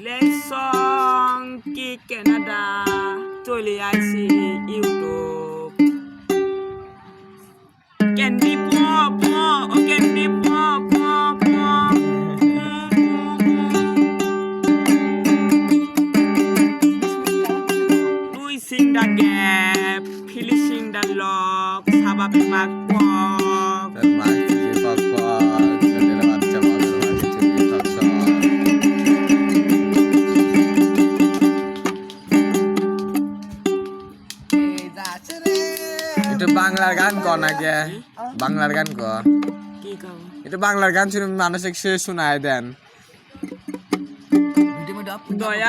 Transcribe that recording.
লেসং কি কানাডা চলে আসি ইউটিউব ক্যান্ডি পপ ও ক্যান্ডি পপ তুই সিং দা গ্যাপ ফিলিশিং দা লক সাবাবি মাক পক এটা বাংলার গান ক না কে বাংলার গান ক কি গাও এটা বাংলার গান শুনে মানুষকে শোনায় দেন দয়া